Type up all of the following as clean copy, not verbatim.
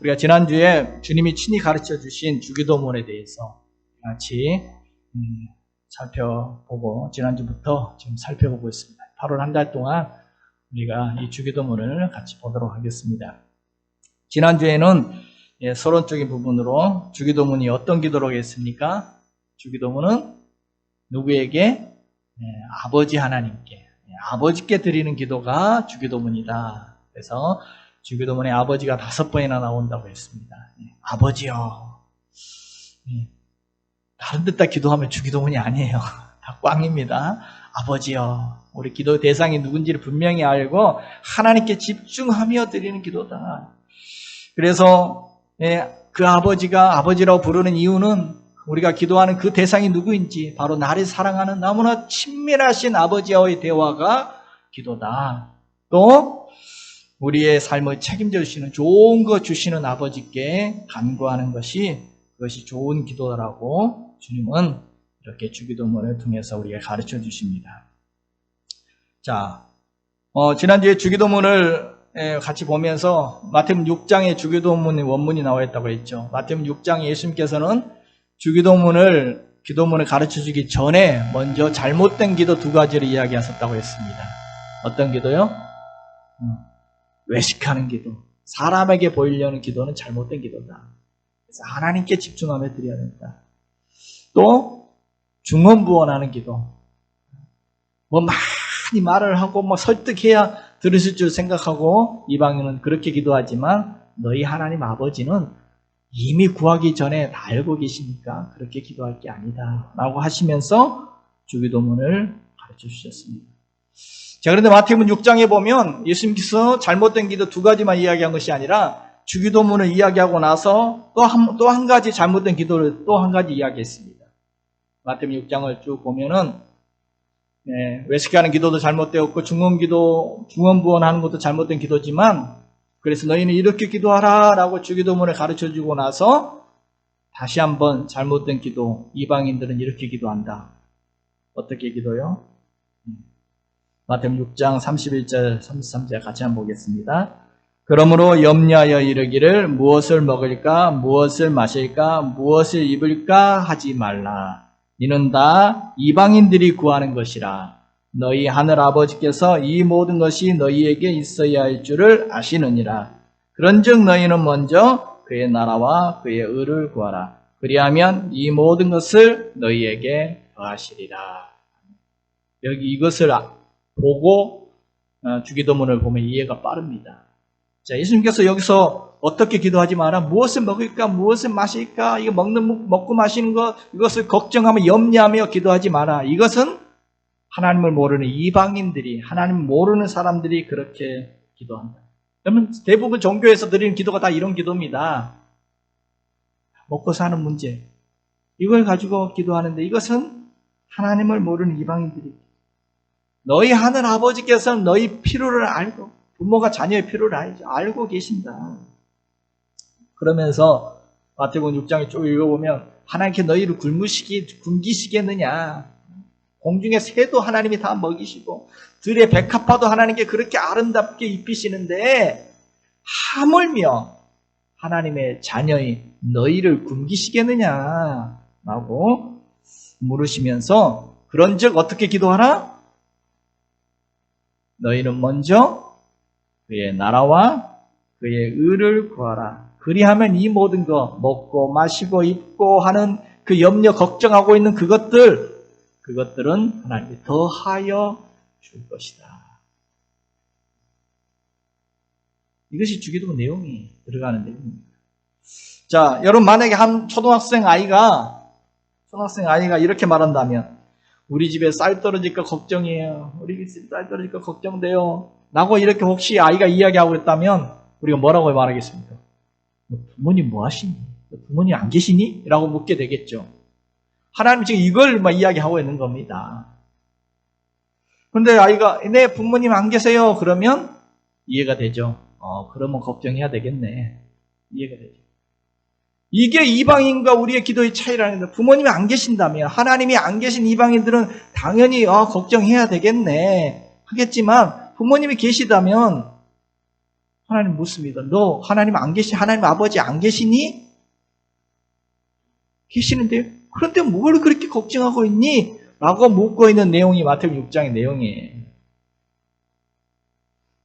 우리가 지난주에 주님이 친히 가르쳐 주신 주기도문에 대해서 같이 살펴보고 지난주부터 지금 살펴보고 있습니다. 8월 한 달 동안 우리가 이 주기도문을 같이 보도록 하겠습니다. 지난주에는 서론적인 부분으로 주기도문이 어떤 기도라고 했습니까? 주기도문은 누구에게? 아버지 하나님께, 아버지께 드리는 기도가 주기도문이다. 그래서 주기도문에 아버지가 5번이나 나온다고 했습니다. 아버지요. 다른 데다 기도하면 주기도문이 아니에요. 다 꽝입니다. 아버지요. 우리 기도 대상이 누군지를 분명히 알고 하나님께 집중하며 드리는 기도다. 그래서 그 아버지가 아버지라고 부르는 이유는 우리가 기도하는 그 대상이 누구인지 바로 나를 사랑하는 너무나 친밀하신 아버지와의 대화가 기도다. 또 우리의 삶을 책임져 주시는 좋은 거 주시는 아버지께 간구하는 것이 그것이 좋은 기도라고 주님은 이렇게 주기도문을 통해서 우리에게 가르쳐 주십니다. 자, 지난주에 주기도문을 같이 보면서 마태복음 6장에 주기도문 원문이 나와 있다고 했죠. 마태복음 6장에 예수님께서는 기도문을 가르쳐 주기 전에 먼저 잘못된 기도 2가지를 이야기하셨다고 했습니다. 어떤 기도요? 외식하는 기도. 사람에게 보이려는 기도는 잘못된 기도다. 그래서 하나님께 집중하며 드려야 된다. 또 중언부언하는 기도. 많이 말을 하고 설득해야 들으실 줄 생각하고 이방인은 그렇게 기도하지만 너희 하나님 아버지는 이미 구하기 전에 다 알고 계시니까 그렇게 기도할 게 아니다 라고 하시면서 주기도문을 가르쳐 주셨습니다. 자, 그런데 마태복음 6장에 보면 예수님께서 잘못된 기도 2가지만 이야기한 것이 아니라 주기도문을 이야기하고 나서 또 한 가지 잘못된 기도를 또 한 가지 이야기했습니다. 마태복음 6장을 쭉 보면은 외식하는 기도도 잘못되었고 중언부언하는 것도 잘못된 기도지만 그래서 너희는 이렇게 기도하라 라고 주기도문을 가르쳐주고 나서 다시 한번 잘못된 기도, 이방인들은 이렇게 기도한다. 어떻게 기도요? 마태복음 6장 31절 33절 같이 한번 보겠습니다. 그러므로 염려하여 이르기를 무엇을 먹을까 무엇을 마실까 무엇을 입을까 하지 말라. 이는 다 이방인들이 구하는 것이라. 너희 하늘 아버지께서 이 모든 것이 너희에게 있어야 할 줄을 아시느니라. 그런즉 너희는 먼저 그의 나라와 그의 의를 구하라. 그리하면 이 모든 것을 너희에게 더하시리라. 여기 이것을 보고 주기도문을 보면 이해가 빠릅니다. 자, 예수님께서 여기서 어떻게 기도하지 마라. 무엇을 먹을까, 무엇을 마실까, 이거 먹고 마시는 것, 이것을 걱정하며 염려하며 기도하지 마라. 이것은 하나님을 모르는 이방인들이, 하나님을 모르는 사람들이 그렇게 기도한다. 그러면 대부분 종교에서 드리는 기도가 다 이런 기도입니다. 먹고 사는 문제. 이걸 가지고 기도하는데 이것은 하나님을 모르는 이방인들이. 너희 하늘 아버지께서는 너희 필요를 알고, 부모가 자녀의 필요를 알고 계신다. 그러면서 마태복음 6장에 쭉 읽어보면 하나님께 너희를 굶기시겠느냐. 공중의 새도 하나님이 다 먹이시고 들의 백합화도 하나님께 그렇게 아름답게 입히시는데 하물며 하나님의 자녀인 너희를 굶기시겠느냐 라고 물으시면서 그런즉 어떻게 기도하라? 너희는 먼저 그의 나라와 그의 의를 구하라. 그리하면 이 모든 거 먹고 마시고 입고 하는 그 염려 걱정하고 있는 그것들은 하나님이 더하여 줄 것이다. 이것이 주기도문 내용이 들어가는 내용입니다. 자, 여러분 만약에 한 초등학생 아이가 이렇게 말한다면 우리 집에 쌀 떨어질까 걱정이에요. 우리 집에 쌀 떨어질까 걱정돼요. 라고 이렇게 혹시 아이가 이야기하고 있다면 우리가 뭐라고 말하겠습니까? 부모님 뭐 하시니? 부모님 안 계시니? 라고 묻게 되겠죠. 하나님 지금 이걸 이야기하고 있는 겁니다. 그런데 아이가 네 부모님 안 계세요. 그러면 이해가 되죠. 그러면 걱정해야 되겠네. 이해가 되죠. 이게 이방인과 우리의 기도의 차이라는 거예요. 부모님이 안 계신다면 하나님이 안 계신 이방인들은 당연히 걱정해야 되겠네 하겠지만 부모님이 계시다면 하나님 묻습니다. 너 하나님 안 계시, 하나님 아버지 안 계시니? 계시는데, 그런데 뭘 그렇게 걱정하고 있니? 라고 묻고 있는 내용이 마태복음 6장의 내용이에요.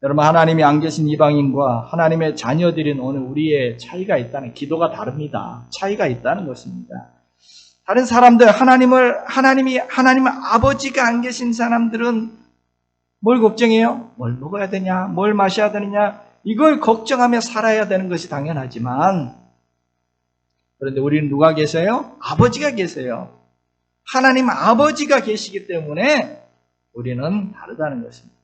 여러분, 하나님이 안 계신 이방인과 하나님의 자녀들인 오늘 우리의 차이가 있다는, 기도가 다릅니다. 차이가 있다는 것입니다. 다른 사람들, 하나님 아버지가 안 계신 사람들은 뭘 걱정해요? 뭘 먹어야 되냐? 뭘 마셔야 되느냐? 이걸 걱정하며 살아야 되는 것이 당연하지만, 그런데 우리는 누가 계세요? 아버지가 계세요. 하나님 아버지가 계시기 때문에 우리는 다르다는 것입니다.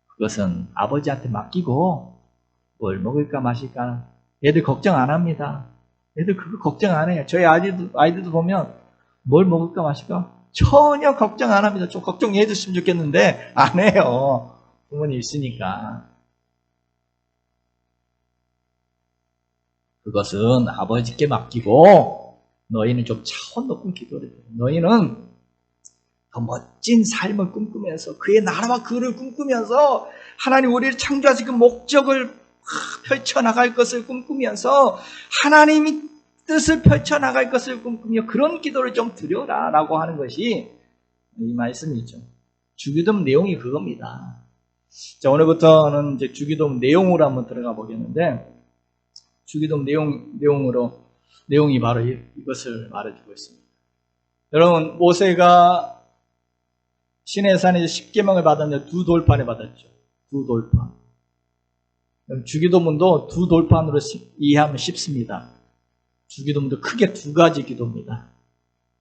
그것은 아버지한테 맡기고 뭘 먹을까 마실까 애들 걱정 안 합니다. 애들 그거 걱정 안 해요. 저희 아이들도 보면 뭘 먹을까 마실까 전혀 걱정 안 합니다. 좀 걱정해 줬으면 좋겠는데 안 해요. 부모님 있으니까. 그것은 아버지께 맡기고 너희는 좀 차원 높은 기도를 해. 너희는 더 멋진 삶을 꿈꾸면서 그의 나라와 그를 꿈꾸면서 하나님 우리를 창조하신 그 목적을 펼쳐나갈 것을 꿈꾸면서 하나님이 뜻을 펼쳐나갈 것을 꿈꾸며 그런 기도를 좀 드려라 라고 하는 것이 이 말씀이죠. 주기도문 내용이 그겁니다. 자, 오늘부터는 이제 주기도문 내용으로 한번 들어가 보겠는데 주기도문 내용이 바로 이것을 말해주고 있습니다. 여러분, 모세가 시내산에서 십계명을 받았는데 두 돌판을 받았죠. 두 돌판. 주기도문도 두 돌판으로 이해하면 쉽습니다. 주기도문도 크게 두 가지 기도입니다.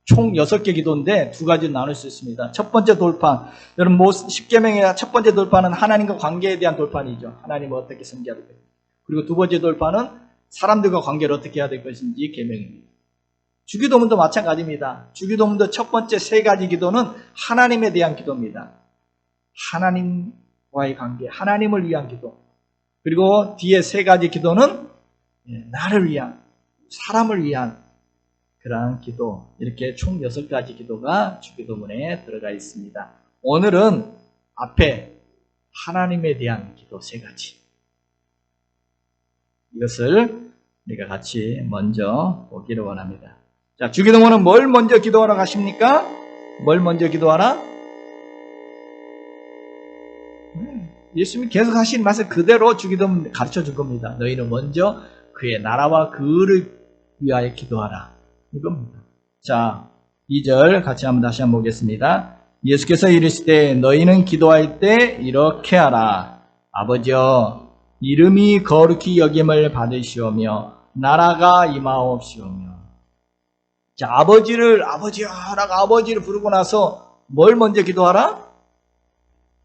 총 6개 기도인데 두 가지로 나눌 수 있습니다. 첫 번째 돌판, 여러분 십계명의 첫 번째 돌판은 하나님과 관계에 대한 돌판이죠. 하나님을 어떻게 섬겨야 될 것인지. 그리고 두 번째 돌판은 사람들과 관계를 어떻게 해야 될 것인지 계명입니다. 주기도문도 마찬가지입니다. 주기도문도 첫 번째 세 가지 기도는 하나님에 대한 기도입니다. 하나님과의 관계, 하나님을 위한 기도. 그리고 뒤에 세 가지 기도는 나를 위한, 사람을 위한 그러한 기도. 이렇게 총 6가지 기도가 주기도문에 들어가 있습니다. 오늘은 앞에 하나님에 대한 기도 3가지. 이것을 우리가 같이 먼저 보기를 원합니다. 자, 주기도문은 뭘 먼저 기도하러 가십니까? 뭘 먼저 기도하라? 예수님이 계속 하신 말씀 그대로 주기도문 가르쳐 줄 겁니다. 너희는 먼저 그의 나라와 그를 위하여 기도하라. 이겁니다. 자, 2절 같이 다시 한번 보겠습니다. 예수께서 이르시되 너희는 기도할 때 이렇게 하라. 아버지여, 이름이 거룩히 여김을 받으시오며 나라가 임하옵시오며. 자, 아버지여라고 아버지를 부르고 나서 뭘 먼저 기도하라?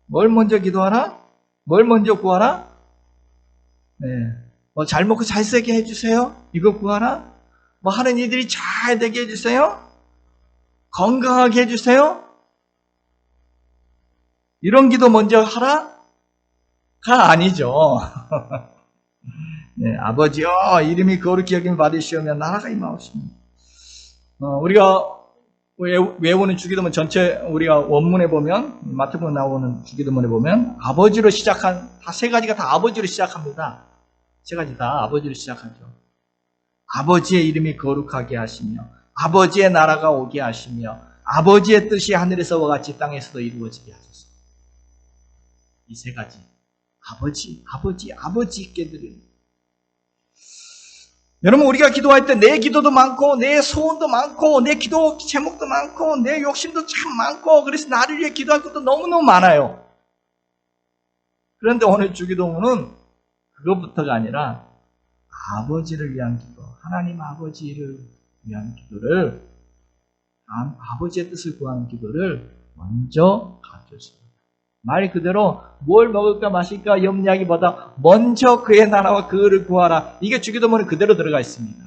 뭘 먼저 기도하라? 뭘 먼저 구하라? 네. 잘 먹고 잘 살게 해주세요. 이거 구하라? 하는 이들이 잘 되게 해주세요. 건강하게 해주세요. 이런 기도 먼저 하라? 가 아니죠. 네, 아버지여, 이름이 거룩히 여김을 받으시오며 나라가 임하옵시며. 우리가 외우는 주기도문 전체 우리가 원문에 보면 마태복음에 나오는 주기도문에 보면 아버지로 시작한 다 3가지가 다 아버지로 시작합니다. 3가지 다 아버지로 시작하죠. 아버지의 이름이 거룩하게 하시며 아버지의 나라가 오게 하시며 아버지의 뜻이 하늘에서와 같이 땅에서도 이루어지게 하소서. 이 3가지 아버지께 드리는. 여러분, 우리가 기도할 때 내 기도도 많고 내 소원도 많고 내 기도 제목도 많고 내 욕심도 참 많고 그래서 나를 위해 기도할 것도 너무너무 많아요. 그런데 오늘 주기도문은 그것부터가 아니라 아버지를 위한 기도, 하나님 아버지를 위한 기도를, 아버지의 뜻을 구하는 기도를 먼저 가르쳐줍니다. 말 그대로 뭘 먹을까 마실까 염려하기보다 먼저 그의 나라와 그를 구하라. 이게 주기도문에 그대로 들어가 있습니다.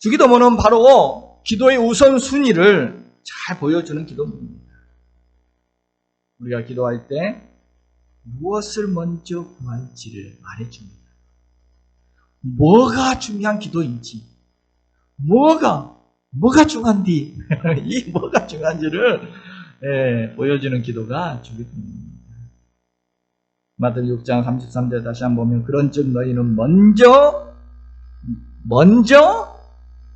주기도문은 바로 기도의 우선순위를 잘 보여주는 기도문입니다. 우리가 기도할 때 무엇을 먼저 구할지를 말해줍니다. 뭐가 중요한 기도인지, 뭐가 중요한지, 이 뭐가 중요한지를 보여주는 기도가 주기도문입니다. 마태복음 6장 33절 다시 한번 보면 그런즉 너희는 먼저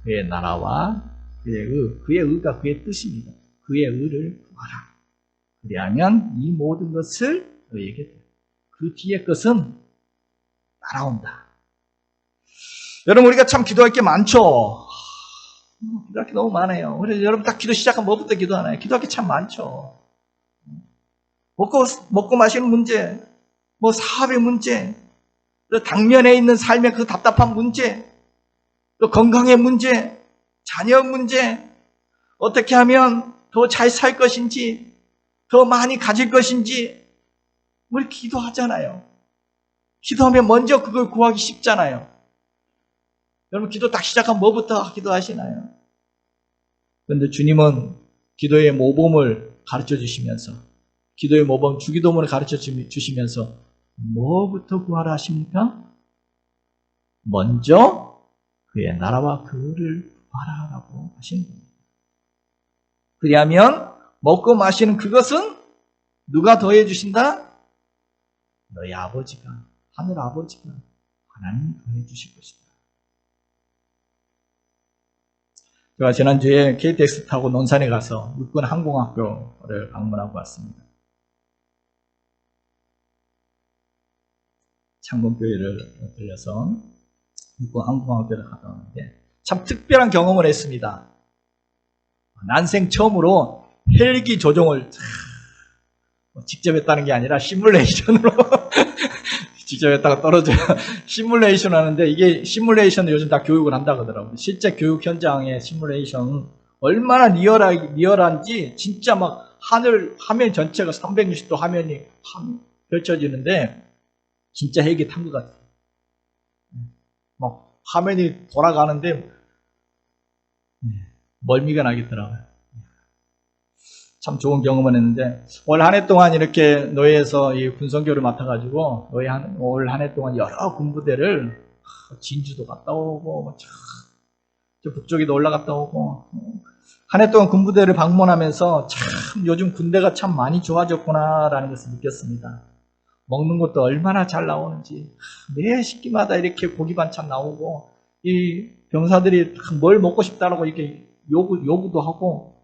그의 나라와 그의 의가 그의 뜻입니다. 그의 의를 구하라. 그리하면 이 모든 것을 너희에게 줘. 그 뒤에 것은 따라온다. 여러분 우리가 참 기도할 게 많죠. 기도할 게 너무 많아요. 그래서 여러분 딱 기도 시작하면 뭐부터 기도하나요? 기도할 게 참 많죠. 먹고 마시는 문제, 뭐 사업의 문제, 또 당면에 있는 삶의 그 답답한 문제, 또 건강의 문제, 자녀 문제, 어떻게 하면 더 잘 살 것인지, 더 많이 가질 것인지, 우리 기도하잖아요. 기도하면 먼저 그걸 구하기 쉽잖아요. 여러분 기도 딱 시작하면 뭐부터 기도하시나요? 그런데 주님은 기도의 모범을 가르쳐 주시면서, 기도의 모범 주기도문을 가르쳐 주시면서 뭐부터 구하라 하십니까? 먼저 그의 나라와 그 의를 구하라라고 하시는 겁니다. 그리하면 먹고 마시는 그것은 누가 더해 주신다? 너희 아버지가, 하늘 아버지가 하나님이 더해 주실 것이다. 제가 지난주에 KTX 타고 논산에 가서 육군 항공학교를 방문하고 왔습니다. 창건교회를 들려서 육군 항공학교를 갔다 왔는데 참 특별한 경험을 했습니다. 난생 처음으로 헬기 조종을 직접 했다는 게 아니라 시뮬레이션으로 직접 했다가 떨어져요. 시뮬레이션 하는데 이게 시뮬레이션을 요즘 다 교육을 한다고 하더라고요. 실제 교육 현장의 시뮬레이션 얼마나 리얼한지 진짜 막 화면 전체가 360도 화면이 펼쳐지는데 진짜 헬기 탄 것 같아요. 막 화면이 돌아가는데 멀미가 나겠더라고요. 참 좋은 경험을 했는데 올 한 해 동안 이렇게 노예에서 이 군선교를 맡아가지고 올 한 해 동안 여러 군부대를 진주도 갔다 오고 저 북쪽에도 올라갔다 오고 한 해 동안 군부대를 방문하면서 참 요즘 군대가 참 많이 좋아졌구나라는 것을 느꼈습니다. 먹는 것도 얼마나 잘 나오는지 매 식기마다 이렇게 고기 반찬 나오고 이 병사들이 뭘 먹고 싶다라고 이렇게 요구도 하고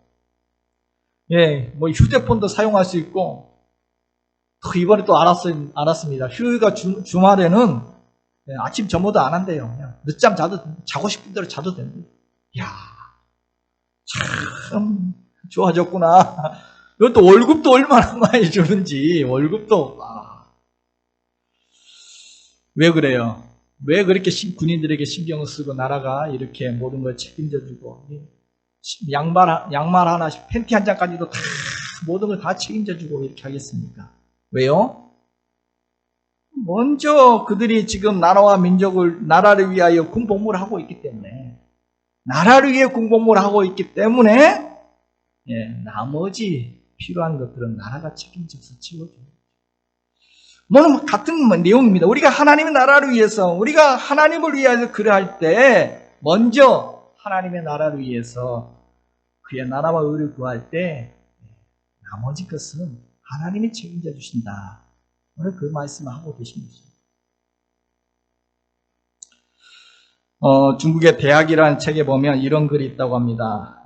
뭐 휴대폰도 사용할 수 있고 또 이번에 또 알았습니다. 휴가 주말에는 아침 점호도 안 한대요. 그냥 늦잠 자고 싶은 대로 자도 된대요. 이야 참 좋아졌구나. 이것도 월급도 얼마나 많이 주는지 월급도 왜 그래요? 왜 그렇게 군인들에게 신경을 쓰고 나라가 이렇게 모든 걸 책임져주고 양말 하나씩 팬티 한 장까지도 다 모든 걸 다 책임져주고 이렇게 하겠습니까? 왜요? 먼저 그들이 지금 나라와 민족을 나라를 위하여 군복무를 하고 있기 때문에 나라를 위해 군복무를 하고 있기 때문에 나머지 필요한 것들은 나라가 책임져서 채워줘요. 뭐는 같은 내용입니다. 우리가 하나님의 나라를 위해서, 우리가 하나님을 위해서 그래할 때, 먼저 하나님의 나라를 위해서 그의 나라와 의를 구할 때, 나머지 것은 하나님이 책임져 주신다. 오늘 그 말씀을 하고 계십니다. 중국의 대학이라는 책에 보면 이런 글이 있다고 합니다.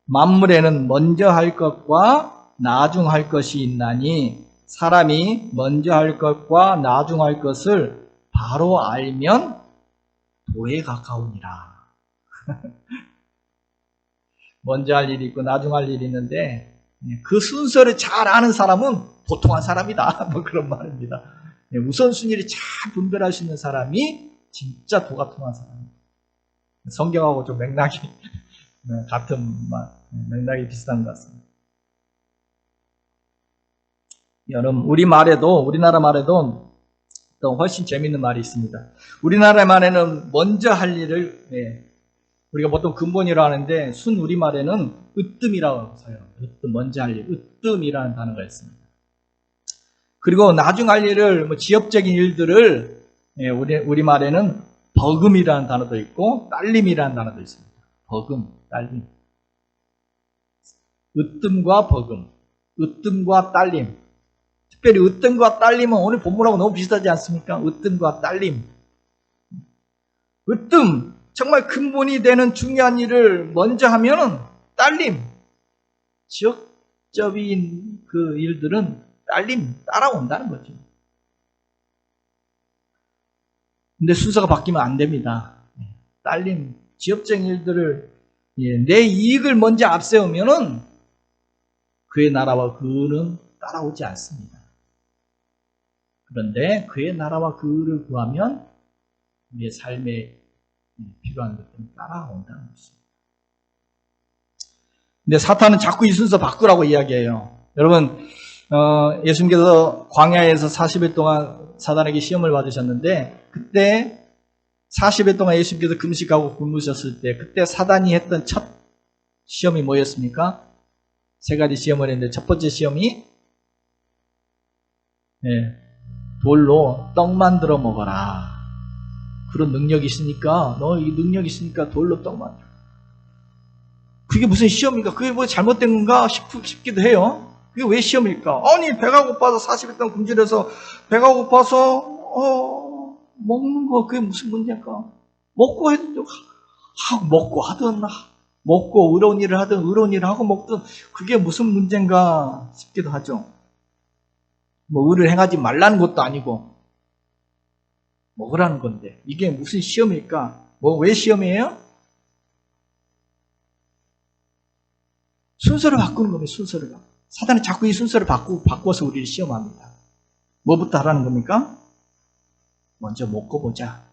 만물에는 먼저 할 것과 나중 할 것이 있나니, 사람이 먼저 할 것과 나중 할 것을 바로 알면 도에 가까우니라. 먼저 할 일이 있고 나중 할 일이 있는데 그 순서를 잘 아는 사람은 보통한 사람이다. 뭐 그런 말입니다. 우선순위를 잘 분별할 수 있는 사람이 진짜 도가 통한 사람입니다. 성경하고 좀 맥락이 맥락이 비슷한 것 같습니다. 여러분, 우리나라 말에도 또 훨씬 재밌는 말이 있습니다. 우리나라 말에는 먼저 할 일을, 우리가 보통 근본이라고 하는데, 순우리말에는 으뜸이라고 써요. 으뜸, 먼저 할 일, 으뜸이라는 단어가 있습니다. 그리고 나중 할 일을, 지역적인 일들을, 우리말에는 버금이라는 단어도 있고, 딸림이라는 단어도 있습니다. 버금, 딸림. 으뜸과 버금, 으뜸과 딸림. 특별히 으뜸과 딸림은 오늘 본문하고 너무 비슷하지 않습니까? 으뜸과 딸림. 으뜸, 정말 근본이 되는 중요한 일을 먼저 하면은 딸림, 지역적인 그 일들은 딸림, 따라온다는 거죠. 근데 순서가 바뀌면 안 됩니다. 딸림, 지역적인 일들을, 내 이익을 먼저 앞세우면은 그의 나라와 그 의는 따라오지 않습니다. 그런데 그의 나라와 그 의를 구하면 우리의 삶에 필요한 것들은 따라온다는 것입니다. 근데 사탄은 자꾸 이 순서 바꾸라고 이야기해요. 여러분, 예수님께서 광야에서 40일 동안 사단에게 시험을 받으셨는데, 그때 40일 동안 예수님께서 금식하고 굶으셨을 때, 그때 사단이 했던 첫 시험이 뭐였습니까? 세 가지 시험을 했는데, 첫 번째 시험이 돌로 떡 만들어 먹어라. 그런 능력이 있으니까, 너 이 능력이 있으니까 돌로 떡 만들어. 그게 무슨 시험인가? 그게 뭐 잘못된 건가 싶기도 해요. 그게 왜 시험일까? 아니, 배가 고파서 40일 동안 굶주려서 배가 고파서 먹는 거 그게 무슨 문제일까? 먹고 해도 먹고 하든 먹고 의로운 일을 하든 의로운 일을 하고 먹든 그게 무슨 문제인가 싶기도 하죠. 뭐 의를 행하지 말라는 것도 아니고 먹으라는 건데 이게 무슨 시험일까? 뭐 왜 시험이에요? 순서를 바꾸는 겁니다. 순서를. 사단은 자꾸 이 순서를 바꿔서 우리를 시험합니다. 뭐부터 하라는 겁니까? 먼저 먹고 보자.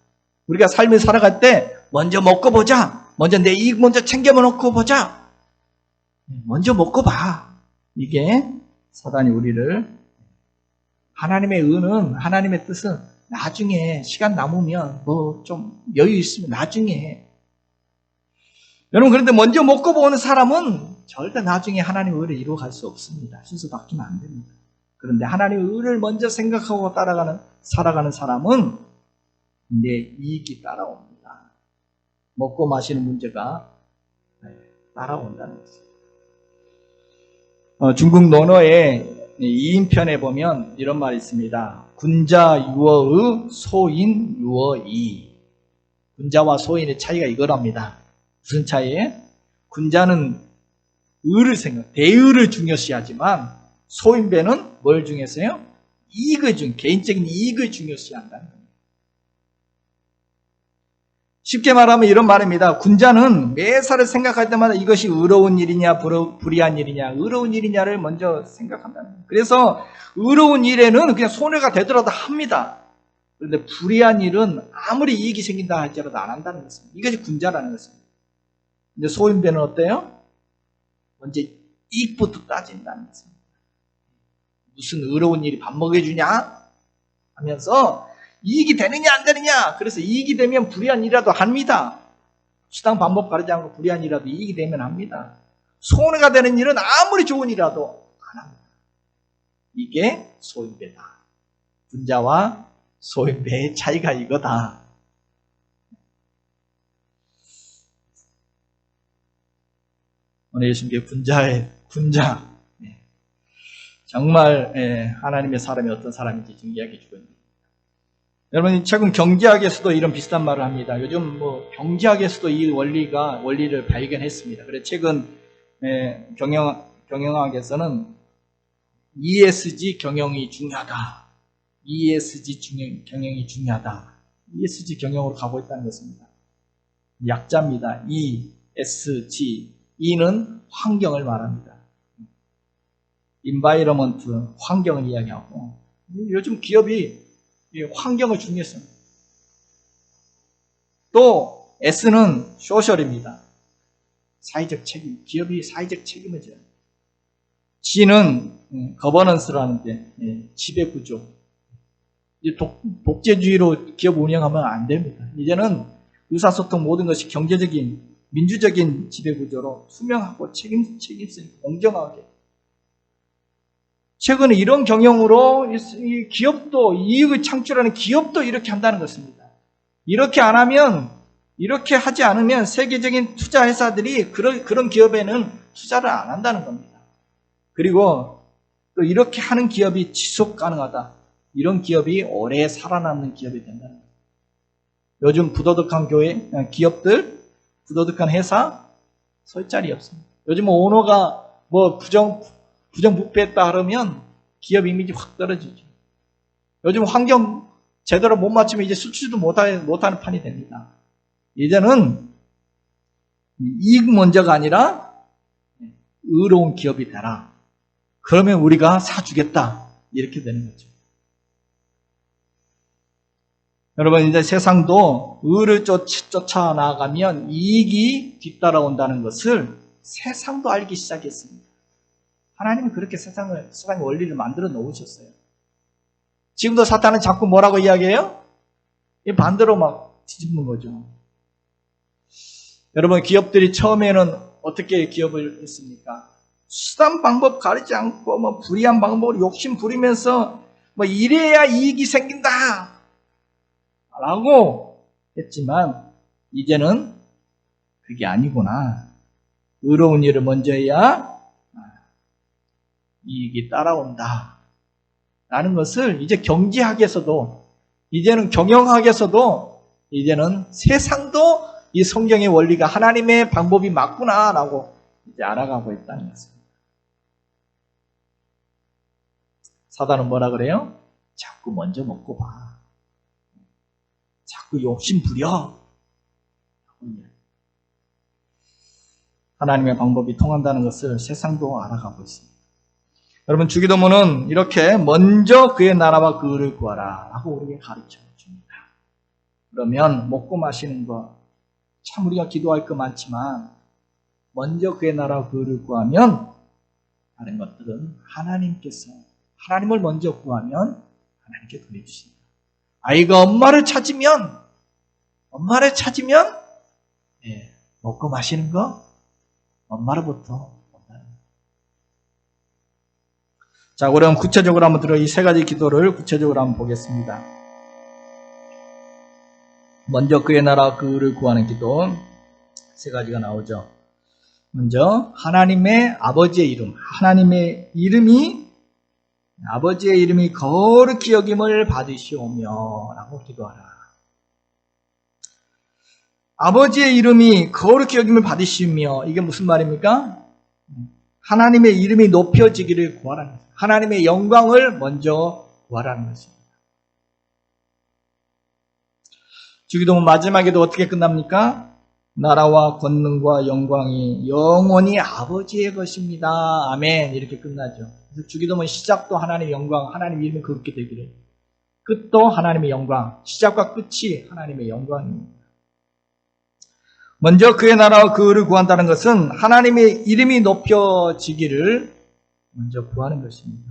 우리가 삶을 살아갈 때 먼저 먹고 보자. 먼저 내 이익 먼저 챙겨 놓고 보자. 먼저 먹고 봐. 이게 사단이 우리를 하나님의 의는 하나님의 뜻은 나중에 시간 남으면 뭐 좀 여유 있으면 나중에 해. 여러분 그런데 먼저 먹고 보는 사람은 절대 나중에 하나님의 의를 이루어갈 수 없습니다. 순서 바뀌면 안 됩니다. 그런데 하나님의 의를 먼저 생각하고 살아가는 사람은 내 이익이 따라옵니다. 먹고 마시는 문제가 따라온다는 것입니다. 중국 논어의 2인편에 보면 이런 말이 있습니다. 군자 유어의 소인 유어이. 군자와 소인의 차이가 이거랍니다. 무슨 차이에? 군자는 의를 대의를 중요시하지만 소인배는 뭘 중요시해요? 개인적인 이익을 중요시한다는 겁니다. 쉽게 말하면 이런 말입니다. 군자는 매사를 생각할 때마다 이것이 의로운 일이냐 불의한 일이냐 의로운 일이냐를 먼저 생각한다는 거예요. 그래서 의로운 일에는 그냥 손해가 되더라도 합니다. 그런데 불의한 일은 아무리 이익이 생긴다 할지라도 안 한다는 것입니다. 이것이 군자라는 것입니다. 근데 소인배는 어때요? 먼저 이익부터 따진다는 것입니다. 무슨 의로운 일이 밥 먹여주냐? 하면서 이익이 되느냐 안 되느냐? 그래서 이익이 되면 불의한 일이라도 합니다. 수당 방법 가르지 않고 불의한 일이라도 이익이 되면 합니다. 손해가 되는 일은 아무리 좋은 일이라도 안 합니다. 이게 소인배다. 군자와 소인배의 차이가 이거다. 오늘 예수님께 군자 정말 하나님의 사람이 어떤 사람인지 지금 이야기해 주고 있습니다. 여러분 최근 경제학에서도 이런 비슷한 말을 합니다. 요즘 뭐 경제학에서도 이 원리를 발견했습니다. 그래서 최근 경영학에서는 ESG 경영이 중요하다. ESG 경영이 중요하다. ESG 경영으로 가고 있다는 것입니다. 약자입니다. ESG. E는 환경을 말합니다. environment, 환경을 이야기하고 요즘 기업이 환경을 중요했습니다. 또 S는 social입니다. 사회적 책임, 기업이 사회적 책임을 져요. G는 governance라는 게 지배구조. 독재주의로 기업 운영하면 안 됩니다. 이제는 의사소통 모든 것이 경제적인 민주적인 지배구조로 투명하고 책임있으니 공정하게. 최근에 이런 경영으로 이 기업도 이익을 창출하는 기업도 이렇게 한다는 것입니다. 이렇게 안 하면 이렇게 하지 않으면 세계적인 투자 회사들이 그런 기업에는 투자를 안 한다는 겁니다. 그리고 또 이렇게 하는 기업이 지속 가능하다. 이런 기업이 오래 살아남는 기업이 된다는 거예요. 요즘 부도덕한 기업들, 부도덕한 회사, 설 자리 없습니다. 요즘 오너가 뭐 부정부패했다 하면 기업 이미지 확 떨어지죠. 요즘 환경 제대로 못 맞추면 이제 수출도 못하는 판이 됩니다. 이제는 이익 먼저가 아니라 의로운 기업이 되라. 그러면 우리가 사주겠다. 이렇게 되는 거죠. 여러분, 이제 세상도 의를 쫓아 나아가면 이익이 뒤따라온다는 것을 세상도 알기 시작했습니다. 하나님은 그렇게 세상의 원리를 만들어 놓으셨어요. 지금도 사탄은 자꾸 뭐라고 이야기해요? 반대로 막 뒤집는 거죠. 여러분, 기업들이 처음에는 어떻게 기업을 했습니까? 수단 방법 가리지 않고 뭐 불의한 방법으로 욕심 부리면서 뭐 이래야 이익이 생긴다 라고 했지만 이제는 그게 아니구나. 의로운 일을 먼저 해야 이익이 따라온다 라는 것을 이제 경제학에서도, 이제는 경영학에서도, 이제는 세상도 이 성경의 원리가 하나님의 방법이 맞구나 라고 이제 알아가고 있다는 것입니다. 사단은 뭐라 그래요? 자꾸 먼저 먹고 봐. 자꾸 욕심 부려. 하나님의 방법이 통한다는 것을 세상도 알아가고 있습니다. 여러분, 주기도문은 이렇게 먼저 그의 나라와 그 의를 구하라 라고 우리에게 가르쳐 줍니다. 그러면 먹고 마시는 것, 참 우리가 기도할 거 많지만 먼저 그의 나라와 그 의를 구하면 다른 것들은 하나님을 먼저 구하면 하나님께 더해주십니다. 아이가 엄마를 찾으면 먹고 마시는 거 엄마로부터 온다는 거예요. 자, 그럼 구체적으로 한번 이 세 가지 기도를 구체적으로 한번 보겠습니다. 먼저 그의 나라 그 의를 구하는 기도 세 가지가 나오죠. 먼저 하나님의 아버지의 이름, 아버지의 이름이 거룩히 여김을 받으시오며 라고 기도하라. 아버지의 이름이 거룩히 여김을 받으시며, 이게 무슨 말입니까? 하나님의 이름이 높여지기를 구하라는 것입니다. 하나님의 영광을 먼저 구하라는 것입니다. 주기도문 마지막에도 어떻게 끝납니까? 나라와 권능과 영광이 영원히 아버지의 것입니다. 아멘. 이렇게 끝나죠. 그래서 주기도문 시작도 하나님의 영광, 하나님의 이름이 그렇게 되기를, 끝도 하나님의 영광, 시작과 끝이 하나님의 영광입니다. 먼저 그의 나라와 그 의를 구한다는 것은 하나님의 이름이 높여지기를 먼저 구하는 것입니다.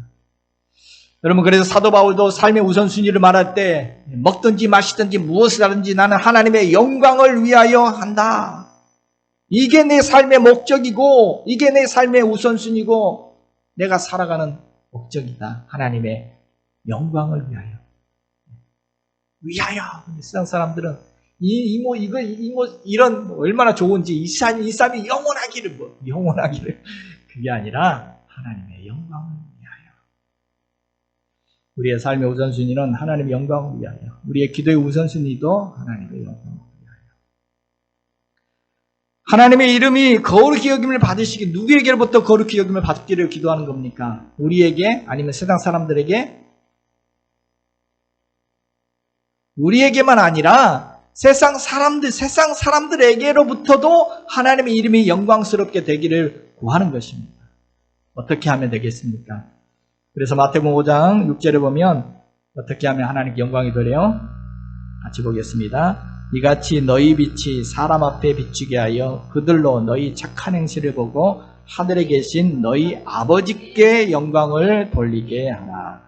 여러분, 그래서 사도 바울도 삶의 우선순위를 말할 때 먹든지 마시든지 무엇을 하든지 나는 하나님의 영광을 위하여 한다. 이게 내 삶의 목적이고 이게 내 삶의 우선순위고 내가 살아가는 목적이다. 하나님의 영광을 위하여. 세상 사람들은 이런 얼마나 좋은지 이 삶이 영원하기를 그게 아니라 하나님의 영광을 위하여. 우리의 삶의 우선순위는 하나님의 영광을 위하여. 우리의 기도의 우선순위도 하나님의 영광을 위하여. 하나님의 이름이 거룩히 여김을 받으시기, 누구에게로부터 거룩히 여김을 받기를 기도하는 겁니까? 우리에게, 아니면 세상 사람들에게? 우리에게만 아니라 세상 사람들에게로부터도 하나님의 이름이 영광스럽게 되기를 구하는 것입니다. 어떻게 하면 되겠습니까? 그래서 마태복음 5장 6절에 보면 어떻게 하면 하나님께 영광이 되래요? 같이 보겠습니다. 이같이 너희 빛이 사람 앞에 비추게 하여 그들로 너희 착한 행실을 보고 하늘에 계신 너희 아버지께 영광을 돌리게 하라.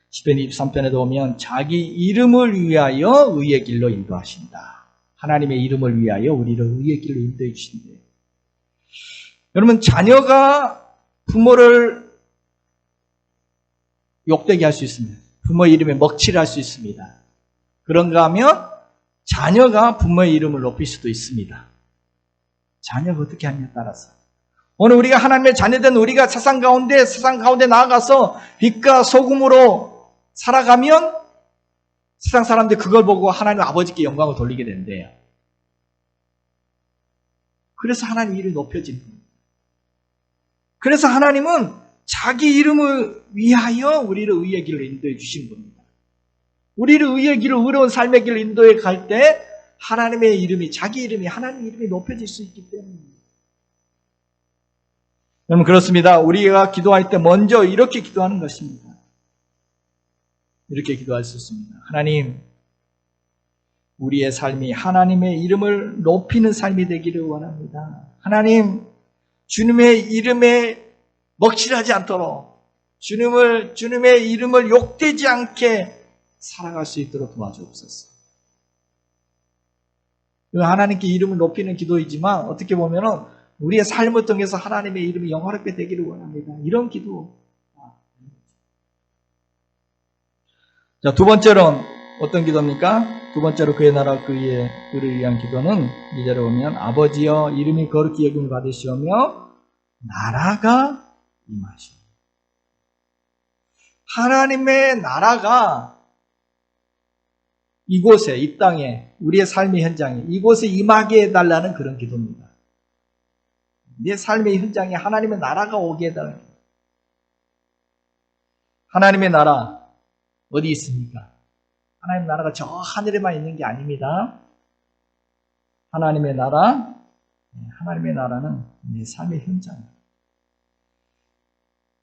시편 23편에도 보면 자기 이름을 위하여 의의 길로 인도하신다. 하나님의 이름을 위하여 우리를 의의 길로 인도해 주신대요. 여러분, 자녀가 부모를 욕되게 할 수 있습니다. 부모 이름에 먹칠을 할 수 있습니다. 그런가 하면 자녀가 부모의 이름을 높일 수도 있습니다. 자녀가 어떻게 하느냐에 따라서. 오늘 우리가 하나님의 자녀된 우리가 세상 가운데 나아가서 빛과 소금으로 살아가면 세상 사람들이 그걸 보고 하나님 아버지께 영광을 돌리게 된대요. 그래서 하나님 이름이 높여지는 겁니다. 그래서 하나님은 자기 이름을 위하여 우리를 의의 길로 인도해 주신 겁니다. 우리를 의의 길을, 의로운 삶의 길을 인도해 갈 때 하나님의 이름이, 자기 이름이, 하나님의 이름이 높여질 수 있기 때문입니다. 여러분, 그렇습니다. 우리가 기도할 때 먼저 이렇게 기도하는 것입니다. 이렇게 기도할 수 있습니다. 하나님, 우리의 삶이 하나님의 이름을 높이는 삶이 되기를 원합니다. 하나님, 주님의 이름에 먹칠하지 않도록 주님의 이름을 욕되지 않게 살아갈 수 있도록 도와주옵소서. 하나님께 이름을 높이는 기도이지만 어떻게 보면은 우리의 삶을 통해서 하나님의 이름이 영화롭게 되기를 원합니다. 이런 기도. 자, 두 번째로는 어떤 기도입니까? 두 번째로 그의 나라 그의 의를 위한 기도는 2절에 보면 아버지여 이름이 거룩히 여김을 받으시오며 나라가 임하시오. 하나님의 나라가 이곳에, 이 땅에, 우리의 삶의 현장에 이곳에 임하게 해달라는 그런 기도입니다. 내 삶의 현장에 하나님의 나라가 오게 해달라는 기도. 하나님의 나라 어디 있습니까? 하나님의 나라가 저 하늘에만 있는 게 아닙니다. 하나님의 나라는 내 삶의 현장입니다.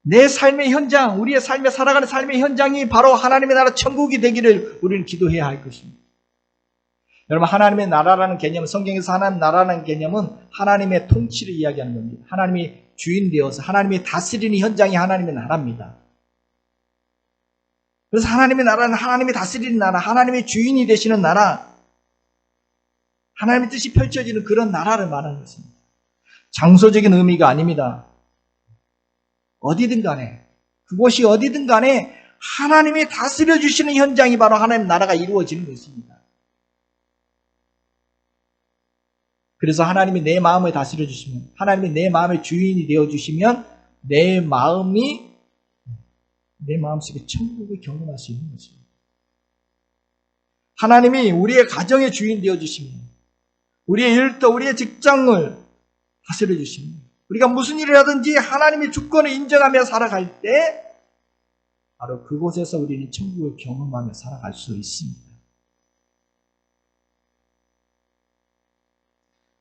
내 삶의 현장, 우리의 삶에 살아가는 삶의 현장이 바로 하나님의 나라 천국이 되기를 우리는 기도해야 할 것입니다. 여러분, 하나님의 나라라는 개념은, 성경에서 하나님 나라라는 개념은 하나님의 통치를 이야기하는 겁니다. 하나님이 주인 되어서 하나님이 다스리는 현장이 하나님의 나라입니다. 그래서 하나님의 나라는 하나님이 다스리는 나라, 하나님의 주인이 되시는 나라, 하나님의 뜻이 펼쳐지는 그런 나라를 말하는 것입니다. 장소적인 의미가 아닙니다. 어디든 간에, 그곳이 어디든 간에 하나님이 다스려 주시는 현장이 바로 하나님의 나라가 이루어지는 것입니다. 그래서 하나님이 내 마음을 다스려 주시면, 하나님이 내 마음의 주인이 되어 주시면 내 마음속에 천국을 경험할 수 있는 것입니다. 하나님이 우리의 가정의 주인 되어 주시면, 우리의 일터, 우리의 직장을 다스려 주시면, 우리가 무슨 일을 하든지 하나님의 주권을 인정하며 살아갈 때 바로 그곳에서 우리는 천국을 경험하며 살아갈 수 있습니다.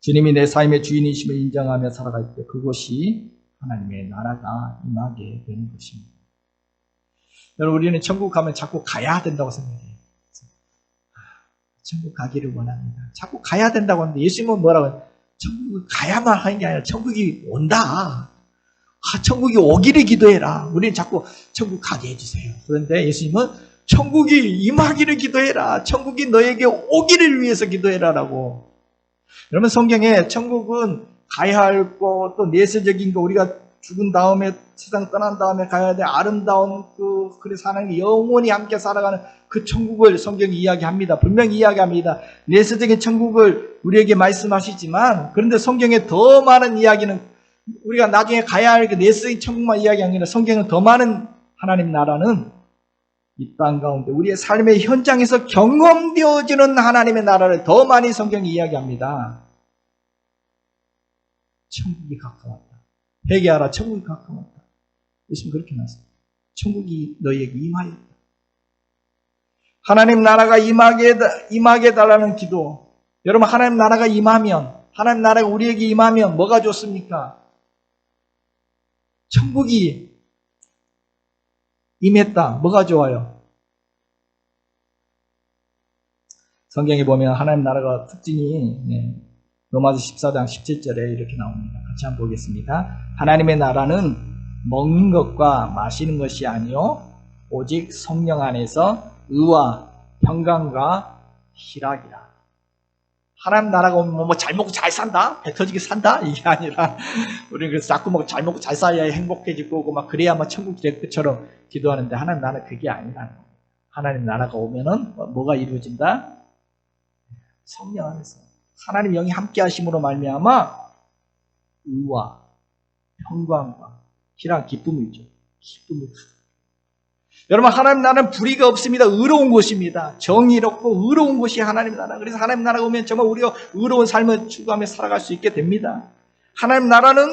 주님이 내 삶의 주인이심을 인정하며 살아갈 때 그곳이 하나님의 나라가 임하게 되는 것입니다. 여러분, 우리는 천국 가면 자꾸 가야 된다고 생각해요. 천국 가기를 원합니다. 자꾸 가야 된다고 하는데 예수님은 뭐라고 해요? 천국을 가야만 하는 게 아니라 천국이 온다. 천국이 오기를 기도해라. 우리는 자꾸 천국 가게 해주세요. 그런데 예수님은 천국이 임하기를 기도해라. 천국이 너에게 오기를 위해서 기도해라라고. 여러분, 성경에 천국은 가야 할 것, 또 내세적인 거, 우리가 죽은 다음에 세상 떠난 다음에 가야 될 아름다운 그래서 하나님이 영원히 함께 살아가는 그 천국을 성경이 이야기합니다. 분명히 이야기합니다. 내세적인 천국을 우리에게 말씀하시지만, 그런데 성경에 더 많은 이야기는 우리가 나중에 가야 할 그 내세적인 천국만 이야기하는 게 아니라 성경은 더 많은 하나님 나라는 이 땅 가운데 우리의 삶의 현장에서 경험되어지는 하나님의 나라를 더 많이 성경이 이야기합니다. 천국이 가까웠다. 회개하라, 천국이 가까웠다. 예수님 그렇게 말씀합니다. 천국이 너희에게 임하였다. 하나님 나라가 임하게 해달라는 기도. 여러분, 하나님 나라가 임하면, 하나님 나라가 우리에게 임하면 뭐가 좋습니까? 천국이 임했다. 뭐가 좋아요? 성경에 보면 하나님 나라가 특징이 로마서 14장 17절에 이렇게 나옵니다. 같이 한번 보겠습니다. 하나님의 나라는 먹는 것과 마시는 것이 아니요 오직 성령 안에서 의와 평강과 희락이라. 하나님 나라가 오면 잘 먹고 잘 산다? 배 터지게 산다? 이게 아니라 우리는 그래서 자꾸 잘 먹고 잘 살아야 행복해지고 막 그래야 천국이 될 것처럼 기도하는데 하나님 나라는 그게 아니라는 겁니다. 하나님 나라가 오면은 뭐가 이루어진다? 성령 안에서 하나님 영이 함께 하심으로 말미암아 의와 평강과 희락, 기쁨이죠. 기쁨이죠. 여러분, 하나님 나라는 불의가 없습니다. 의로운 곳입니다. 정의롭고 의로운 곳이 하나님 나라. 그래서 하나님 나라가 오면 정말 우리가 의로운 삶을 추구하며 살아갈 수 있게 됩니다. 하나님 나라는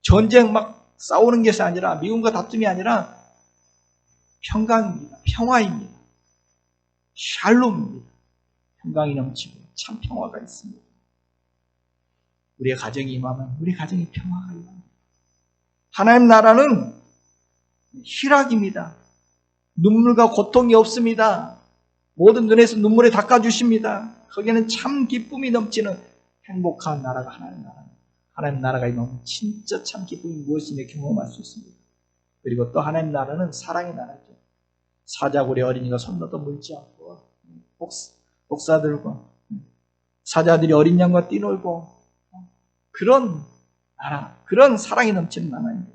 전쟁 막 싸우는 것이 아니라, 미움과 다툼이 아니라 평강입니다. 평화입니다. 샬롬입니다. 평강이 넘치고 참 평화가 있습니다. 우리의 가정이 임하면 우리 가정이 평화가 임합니다. 하나님 나라는 희락입니다. 눈물과 고통이 없습니다. 모든 눈에서 눈물을 닦아주십니다. 거기는 참 기쁨이 넘치는 행복한 나라가 하나님 나라입니다. 하나님 나라가 임하면 진짜 참 기쁨이 무엇이냐 경험할 수 있습니다. 그리고 또 하나님 나라는 사랑의 나라죠. 사자굴의 어린이가 손너도 물지 않고 복사들과 사자들이 어린 양과 뛰놀고 그런 나라, 그런 사랑이 넘치는 나라입니다.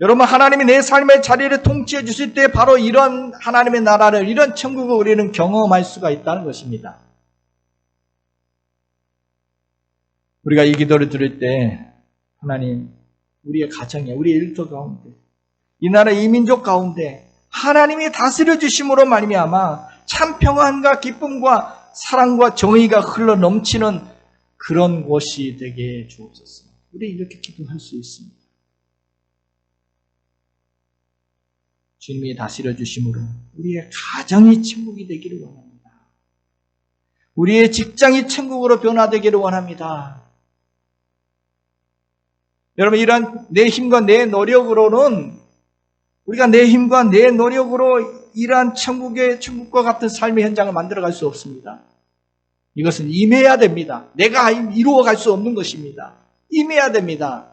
여러분, 하나님이 내 삶의 자리를 통치해 주실 때 바로 이런 하나님의 나라를, 이런 천국을 우리는 경험할 수가 있다는 것입니다. 우리가 이 기도를 들을 때 하나님, 우리의 가정에, 우리의 일터 가운데, 이 나라 이 민족 가운데 하나님이 다스려 주심으로 말미암아 참 평안과 기쁨과 사랑과 정의가 흘러 넘치는 그런 곳이 되게 주옵소서. 우리 이렇게 기도할 수 있습니다. 주님이 다스려 주심으로 우리의 가정이 천국이 되기를 원합니다. 우리의 직장이 천국으로 변화되기를 원합니다. 여러분, 이런 내 힘과 내 노력으로는, 우리가 내 힘과 내 노력으로 이러한 천국과 같은 삶의 현장을 만들어갈 수 없습니다. 이것은 임해야 됩니다. 내가 이루어갈 수 없는 것입니다. 임해야 됩니다.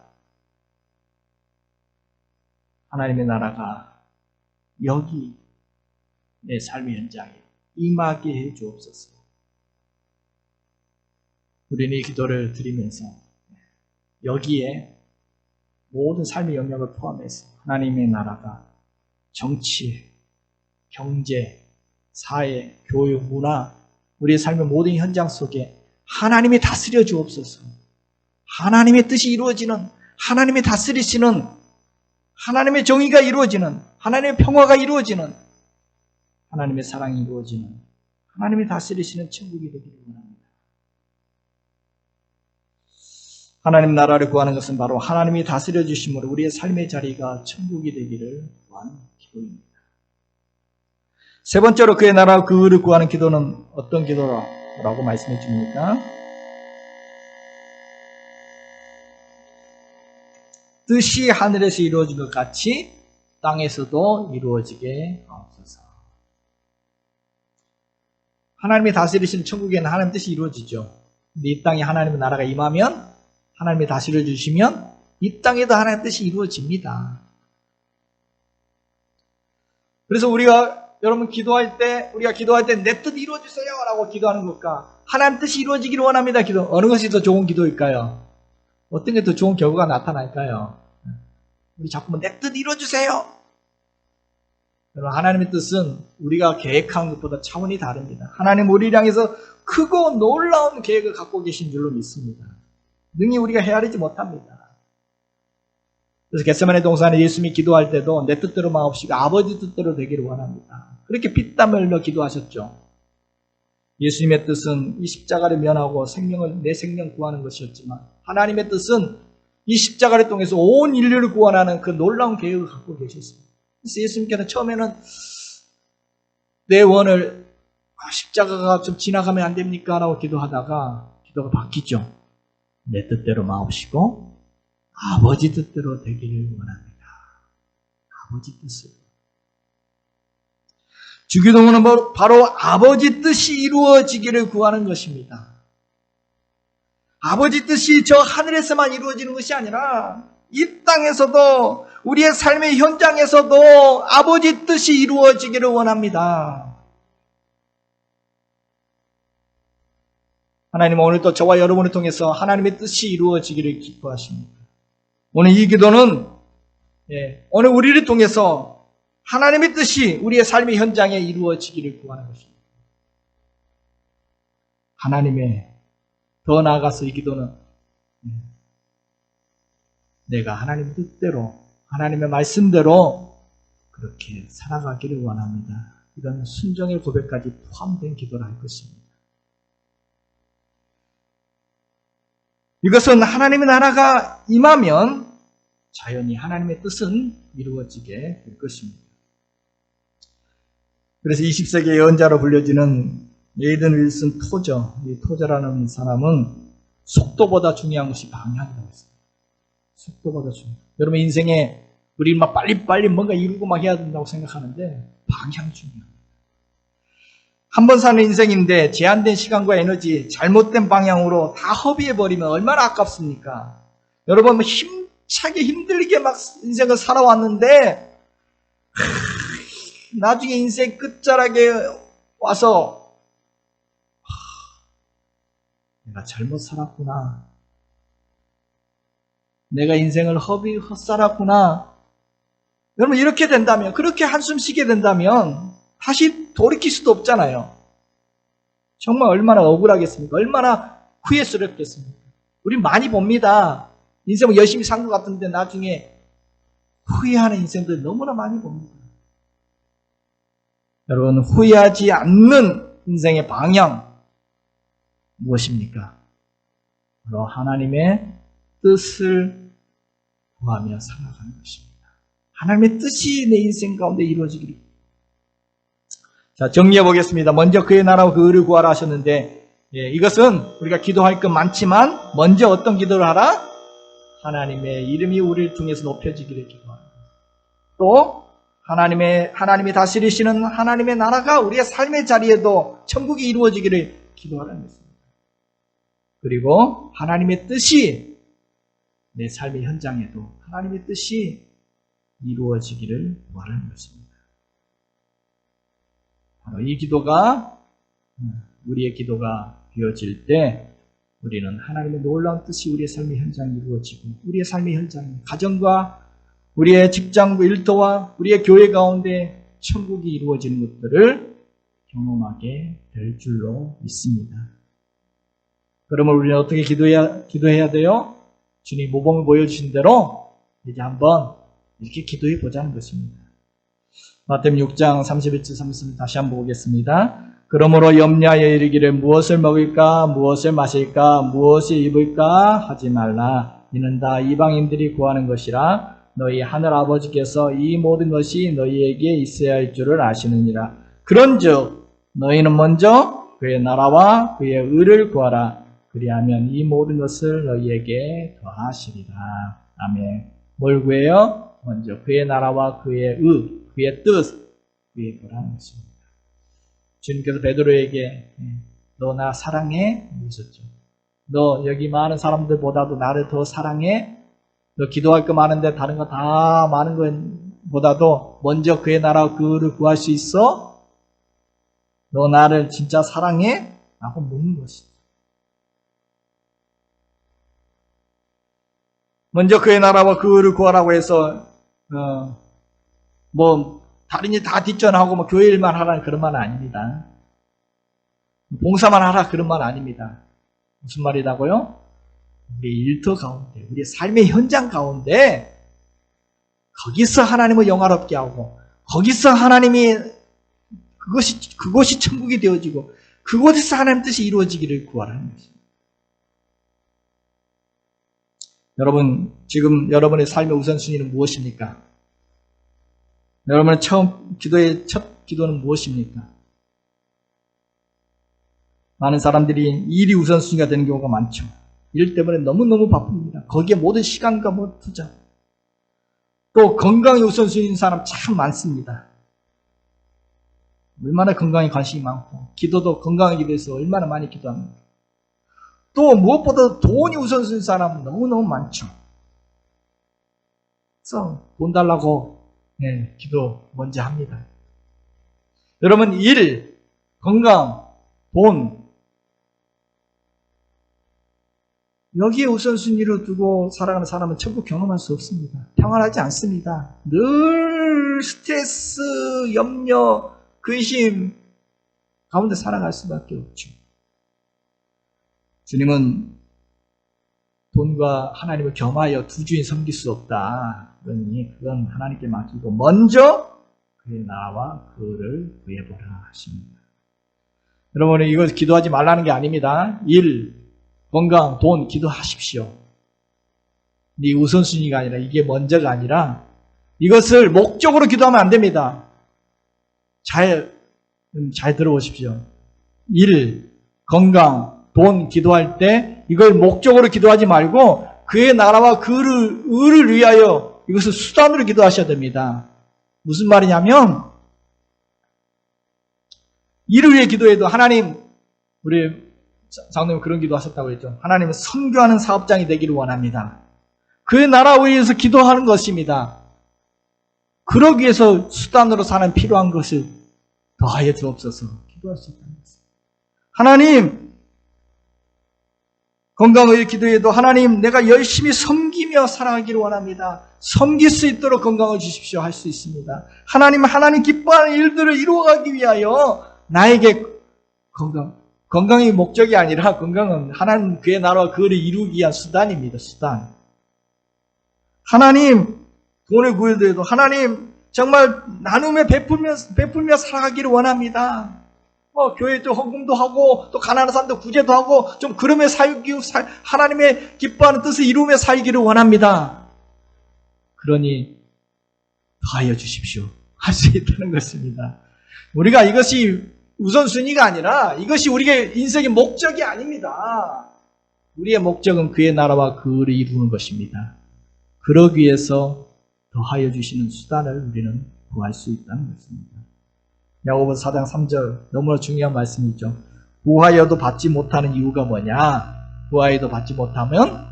하나님의 나라가 여기 내 삶의 현장에 임하게 해 주옵소서. 우리는 이 기도를 드리면서 여기에 모든 삶의 영역을 포함해서 하나님의 나라가 정치, 경제, 사회, 교육, 문화, 우리의 삶의 모든 현장 속에 하나님이 다스려 주옵소서. 하나님의 뜻이 이루어지는, 하나님이 다스리시는, 하나님의 정의가 이루어지는, 하나님의 평화가 이루어지는, 하나님의 사랑이 이루어지는, 하나님이 다스리시는 천국이 되기를 원합니다. 하나님 나라를 구하는 것은 바로 하나님이 다스려 주심으로 우리의 삶의 자리가 천국이 되기를 구하는 기도입니다. 세 번째로 그의 나라와 그 의를 구하는 기도는 어떤 기도라고 말씀해 줍니까? 뜻이 하늘에서 이루어진 것 같이 땅에서도 이루어지게 하옵소서. 하나님이 다스리시는 천국에는 하나님 뜻이 이루어지죠. 근데 이 땅에 하나님의 나라가 임하면, 하나님이 다스려 주시면 이 땅에도 하나님의 뜻이 이루어집니다. 그래서 여러분 우리가 기도할 때 내 뜻 이루어주세요 라고 기도하는 것과 하나님 뜻이 이루어지기를 원합니다 기도, 어느 것이 더 좋은 기도일까요? 어떤 게 더 좋은 결과가 나타날까요? 우리 자꾸만 내 뜻 이루어주세요. 여러분, 하나님의 뜻은 우리가 계획한 것보다 차원이 다릅니다. 하나님 우리를 향해서 크고 놀라운 계획을 갖고 계신 줄로 믿습니다. 능히 우리가 헤아리지 못합니다. 그래서 겟세마네 동산에 예수님이 기도할 때도 내 뜻대로 마옵시고 아버지 뜻대로 되기를 원합니다. 그렇게 피땀을 흘려 기도하셨죠. 예수님의 뜻은 이 십자가를 면하고 내 생명 구하는 것이었지만 하나님의 뜻은 이 십자가를 통해서 온 인류를 구원하는 그 놀라운 계획을 갖고 계셨습니다. 그래서 예수님께서는 처음에는 내 원을 십자가가 좀 지나가면 안 됩니까? 라고 기도하다가 기도가 바뀌죠. 내 뜻대로 마옵시고 아버지 뜻대로 되기를 원합니다. 아버지 뜻으로. 주기도문은 바로 아버지 뜻이 이루어지기를 구하는 것입니다. 아버지 뜻이 저 하늘에서만 이루어지는 것이 아니라 이 땅에서도, 우리의 삶의 현장에서도 아버지 뜻이 이루어지기를 원합니다. 하나님은 오늘도 저와 여러분을 통해서 하나님의 뜻이 이루어지기를 기뻐하십니다. 오늘 이 기도는 오늘 우리를 통해서 하나님의 뜻이 우리의 삶의 현장에 이루어지기를 구하는 것입니다. 하나님의, 더 나아가서 이 기도는 내가 하나님 뜻대로, 하나님의 말씀대로 그렇게 살아가기를 원합니다. 이런 순종의 고백까지 포함된 기도를 할 것입니다. 이것은 하나님의 나라가 임하면 자연히 하나님의 뜻은 이루어지게 될 것입니다. 그래서 20세기의 예언자로 불려지는 에이든 윌슨 토저, 이 토저라는 사람은 속도보다 중요한 것이 방향이라고 했습니다. 속도보다 중요해요. 여러분 인생에 우리 막 빨리빨리 뭔가 이루고 막 해야 된다고 생각하는데 방향이 중요합니다. 한 번 사는 인생인데 제한된 시간과 에너지, 잘못된 방향으로 다 허비해버리면 얼마나 아깝습니까? 여러분 힘차게 힘들게 막 인생을 살아왔는데 나중에 인생 끝자락에 와서 내가 잘못 살았구나. 내가 인생을 헛살았구나. 여러분 이렇게 된다면, 그렇게 한숨 쉬게 된다면 다시 돌이킬 수도 없잖아요. 정말 얼마나 억울하겠습니까? 얼마나 후회스럽겠습니까? 우리 많이 봅니다. 인생을 열심히 산 것 같은데 나중에 후회하는 인생들 너무나 많이 봅니다. 여러분 후회하지 않는 인생의 방향 무엇입니까? 바로 하나님의 뜻을 구하며 살아가는 것입니다. 하나님의 뜻이 내 인생 가운데 이루어지기를. 자, 정리해 보겠습니다. 먼저 그의 나라와 그 의를 구하라 하셨는데, 이것은 우리가 기도할 것 많지만 먼저 어떤 기도를 하라? 하나님의 이름이 우리를 통해서 높여지기를 기도하라. 또 하나님이 다스리시는 하나님의 나라가 우리의 삶의 자리에도 천국이 이루어지기를 기도하라는 것입니다. 그리고 하나님의 뜻이 내 삶의 현장에도 하나님의 뜻이 이루어지기를 구하라는 것입니다. 바로 이 기도가, 우리의 기도가 되어질 때 우리는 하나님의 놀라운 뜻이 우리의 삶의 현장에 이루어지고, 우리의 삶의 현장에 가정과 우리의 직장과 일터와 우리의 교회 가운데 천국이 이루어지는 것들을 경험하게 될 줄로 믿습니다. 그러면 우리는 어떻게 기도해야 돼요? 주님 모범을 보여주신 대로 이제 한번 이렇게 기도해 보자는 것입니다. 마태복음 6장 31절 33절 다시 한번 보겠습니다. 그러므로 염려하여 이르기를 무엇을 먹을까, 무엇을 마실까, 무엇을 입을까 하지 말라. 이는 다 이방인들이 구하는 것이라. 너희 하늘 아버지께서 이 모든 것이 너희에게 있어야 할 줄을 아시느니라. 그런즉 너희는 먼저 그의 나라와 그의 의를 구하라. 그리하면 이 모든 것을 너희에게 더하시리라. 아멘. 뭘 구해요? 먼저 그의 나라와 그의 의, 그의 뜻, 그의 거라는 것입니다. 주님께서 베드로에게 너 나 사랑해? 물으셨죠. 너 여기 많은 사람들보다도 나를 더 사랑해? 너 기도할 거 많은데 다른 거 다 많은 것보다도 먼저 그의 나라와 그 의를 구할 수 있어? 너 나를 진짜 사랑해? 라고 묻는 것이죠. 먼저 그의 나라와 그 의를 구하라고 해서 다른 일 다 뒷전하고 교회 일만 하라는 그런 말은 아닙니다. 봉사만 하라 그런 말 아닙니다. 무슨 말이라고요? 우리 일터 가운데, 우리의 삶의 현장 가운데 거기서 하나님을 영화롭게 하고, 거기서 하나님이 그것이 천국이 되어지고, 그곳에서 하나님 뜻이 이루어지기를 구하라는 것입니다. 여러분, 지금 여러분의 삶의 우선순위는 무엇입니까? 여러분의 기도의 첫 기도는 무엇입니까? 많은 사람들이 일이 우선순위가 되는 경우가 많죠. 일 때문에 너무너무 바쁩니다. 거기에 모든 시간과 투자. 또 건강이 우선순위인 사람 참 많습니다. 얼마나 건강에 관심이 많고, 기도도 건강하기 위해서 얼마나 많이 기도합니다. 또 무엇보다 돈이 우선순위인 사람은 너무너무 많죠. 그래서 돈 달라고 기도 먼저 합니다. 여러분, 일, 건강, 돈, 여기에 우선순위로 두고 살아가는 사람은 천국 경험할 수 없습니다. 평안하지 않습니다. 늘 스트레스, 염려, 근심 가운데 살아갈 수밖에 없죠. 주님은 돈과 하나님을 겸하여 두 주인 섬길 수 없다. 그러니 그건 하나님께 맡기고 먼저 그의 나라와 그를 구해보라 하십니다. 여러분, 이거 기도하지 말라는 게 아닙니다. 일, 건강, 돈 기도하십시오. 네 우선순위가 아니라, 이게 먼저가 아니라 이것을 목적으로 기도하면 안 됩니다. 잘 들어보십시오. 일, 건강, 돈 기도할 때 이걸 목적으로 기도하지 말고 그의 나라와 그의 의를 위하여 이것을 수단으로 기도하셔야 됩니다. 무슨 말이냐면, 이를 위해 기도해도 하나님, 우리 장로님 그런 기도 하셨다고 했죠. 하나님은 선교하는 사업장이 되기를 원합니다. 그의 나라 위해서 기도하는 것입니다. 그러기 위해서 수단으로 사는 필요한 것을 더하여 주옵소서. 기도할 수 있다는 것입니다. 하나님, 건강을 위해 기도해도 하나님, 내가 열심히 섬기며 살아가기를 원합니다. 섬길 수 있도록 건강을 주십시오. 할 수 있습니다. 하나님 기뻐하는 일들을 이루어가기 위하여 나에게 건강이 목적이 아니라, 건강은 하나님 그의 나라와 그를 이루기 위한 수단입니다. 수단. 하나님, 돈을 구해도 하나님 정말 나눔에 베풀며 살아가기를 원합니다. 교회도 헌금도 하고 또 가난한 사람도 구제도 하고 좀 그러며 하나님의 기뻐하는 뜻을 이루며 살기를 원합니다. 그러니 더하여 주십시오. 할 수 있다는 것입니다. 우리가 이것이 우선순위가 아니라 이것이 우리의 인생의 목적이 아닙니다. 우리의 목적은 그의 나라와 그를 이루는 것입니다. 그러기 위해서 더하여 주시는 수단을 우리는 구할 수 있다는 것입니다. 야고보서 4장 3절, 너무나 중요한 말씀이죠. 구하여도 받지 못하는 이유가 뭐냐? 구하여도 받지 못하면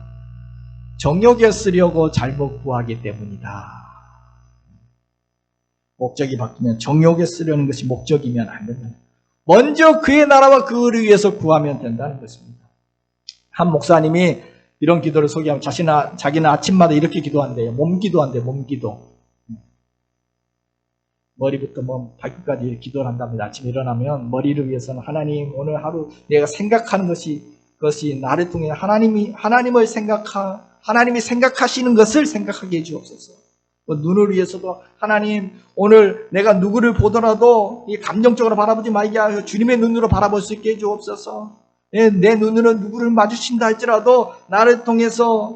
정욕에 쓰려고 잘못 구하기 때문이다. 목적이 바뀌면 정욕에 쓰려는 것이 목적이면 안 된다. 먼저 그의 나라와 그를 위해서 구하면 된다는 것입니다. 한 목사님이 이런 기도를 소개하면 자기는 아침마다 이렇게 기도한대요. 몸기도한대요. 몸기도. 머리부터 발끝까지 기도를 한답니다. 아침에 일어나면 머리를 위해서는 하나님, 오늘 하루 내가 생각하는 것이 나를 통해 하나님이 생각하시는 것을 생각하게 해주옵소서. 눈을 위해서도 하나님, 오늘 내가 누구를 보더라도 감정적으로 바라보지 말게 하여 주님의 눈으로 바라볼 수 있게 해주옵소서. 내 눈으로 누구를 마주친다 할지라도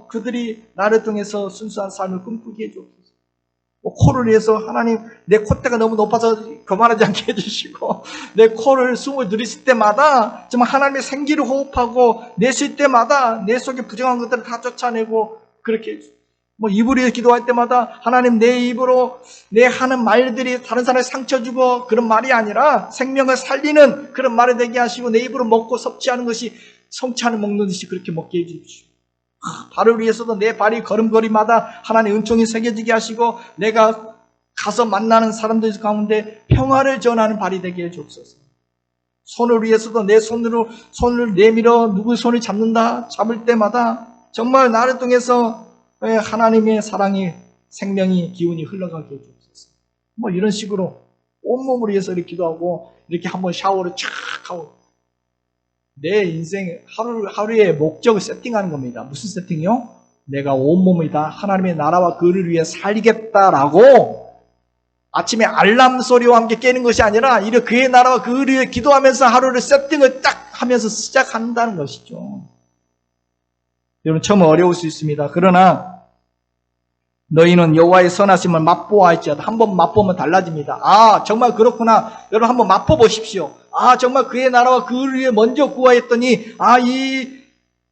그들이 나를 통해서 순수한 삶을 꿈꾸게 해주옵소서. 코를 위해서 하나님, 내 콧대가 너무 높아서 거만하지 않게 해주시고, 내 코를 숨을 들이쉴 때마다 정말 하나님의 생기를 호흡하고 내쉴 때마다 내 속에 부정한 것들을 다 쫓아내고, 그렇게 입으로 위해 기도할 때마다 하나님, 내 입으로 내 하는 말들이 다른 사람에 상처 주고 그런 말이 아니라 생명을 살리는 그런 말이 되게 하시고, 내 입으로 먹고 섭취하는 것이 성찬을 먹는 듯이 그렇게 먹게 해주십시오. 발을 위해서도 내 발이 걸음걸이마다 하나님 은총이 새겨지게 하시고, 내가 가서 만나는 사람들 가운데 평화를 전하는 발이 되게 해주옵소서. 손을 위해서도 내 손을 내밀어 누구의 손을 잡을 때마다 정말 나를 통해서 하나님의 사랑이, 생명이, 기운이 흘러가게 해주옵소서. 이런 식으로 온몸을 위해서 이렇게 기도하고, 이렇게 한번 샤워를 쫙 하고, 내 인생 하루의 목적을 세팅하는 겁니다. 무슨 세팅이요? 내가 온몸을 다 하나님의 나라와 그를 위해 살겠다라고 아침에 알람 소리와 함께 깨는 것이 아니라 이렇게 그의 나라와 그를 위해 기도하면서 하루를 세팅을 딱 하면서 시작한다는 것이죠. 여러분, 처음 어려울 수 있습니다. 그러나 너희는 여호와의 선하심을 맛보아할지어다. 한번 맛보면 달라집니다. 정말 그렇구나. 여러분, 한번 맛보보십시오. 정말 그의 나라와 그를 위해 먼저 구하였더니 이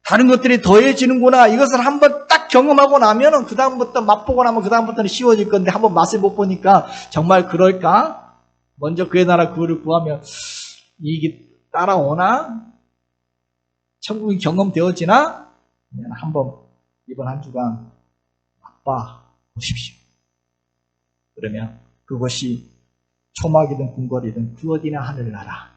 다른 것들이 더해지는구나. 이것을 한번 딱 경험하고 나면은 그다음부터 맛보고 나면 그다음부터는 쉬워질 건데, 한번 맛을 못 보니까 정말 그럴까? 먼저 그의 나라 그를 구하면 이게 따라오나? 천국이 경험되어지나? 한번 이번 한 주간 맛봐 보십시오. 그러면 그것이 초막이든 궁궐이든 그 어디나 하늘나라.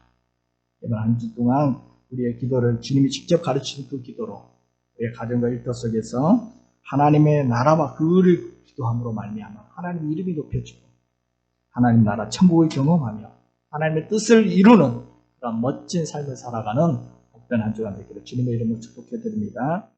이번 한 주 동안 우리의 기도를 주님이 직접 가르치는 그 기도로 우리의 가정과 일터 속에서 하나님의 나라와 그를 기도함으로 말미암아 하나님 이름이 높여지고 하나님 나라 천국을 경험하며 하나님의 뜻을 이루는 그런 멋진 삶을 살아가는 복된 한 주간 되기를 주님의 이름으로 축복해 드립니다.